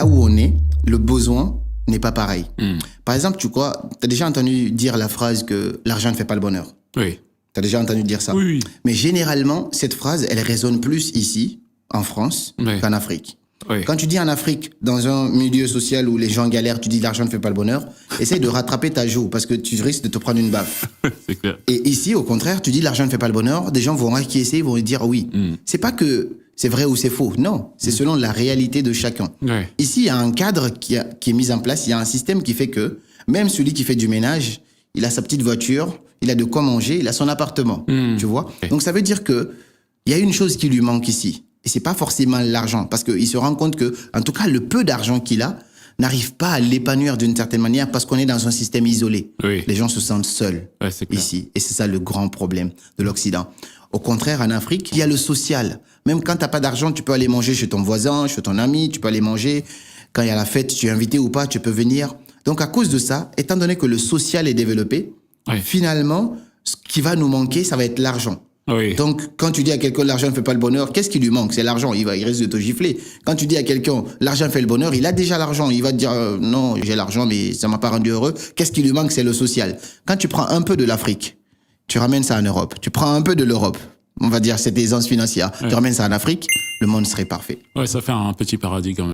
Là où on est, le besoin n'est pas pareil. Par exemple, tu as déjà entendu dire la phrase que l'argent ne fait pas le bonheur. Oui. Tu as déjà entendu dire ça. Oui. Mais généralement, cette phrase, elle résonne plus ici, en France, qu'en Afrique. Oui. Quand tu dis en Afrique, dans un milieu social où les gens galèrent, tu dis l'argent ne fait pas le bonheur, essaye de rattraper ta joue parce que tu risques de te prendre une baffe. C'est clair. Et ici, au contraire, tu dis l'argent ne fait pas le bonheur, des gens vont acquiescer, ils vont dire oui. C'est pas que c'est vrai ou c'est faux, non, c'est selon la réalité de chacun. Ouais. Ici, il y a un cadre qui est mis en place, il y a un système qui fait que même celui qui fait du ménage, il a sa petite voiture, il a de quoi manger, il a son appartement, tu vois. Donc ça veut dire que il y a une chose qui lui manque ici. Et c'est pas forcément l'argent, parce qu'il se rend compte que, en tout cas, le peu d'argent qu'il a n'arrive pas à l'épanouir d'une certaine manière parce qu'on est dans un système isolé. Oui. Les gens se sentent seuls ici. Et c'est ça le grand problème de l'Occident. Au contraire, en Afrique, il y a le social. Même quand t'as pas d'argent, tu peux aller manger chez ton voisin, chez ton ami, tu peux aller manger. Quand il y a la fête, tu es invité ou pas, tu peux venir. Donc, à cause de ça, étant donné que le social est développé, finalement, ce qui va nous manquer, ça va être l'argent. Oui. Donc, quand tu dis à quelqu'un l'argent ne fait pas le bonheur, qu'est-ce qui lui manque? C'est l'argent. Il risque de te gifler. Quand tu dis à quelqu'un l'argent fait le bonheur, il a déjà l'argent. Il va te dire non, j'ai l'argent, mais ça m'a pas rendu heureux. Qu'est-ce qui lui manque? C'est le social. Quand tu prends un peu de l'Afrique, tu ramènes ça en Europe. Tu prends un peu de l'Europe, on va dire cette aisance financière. Tu ramènes ça en Afrique, le monde serait parfait. Ouais, ça fait un petit paradis quand même.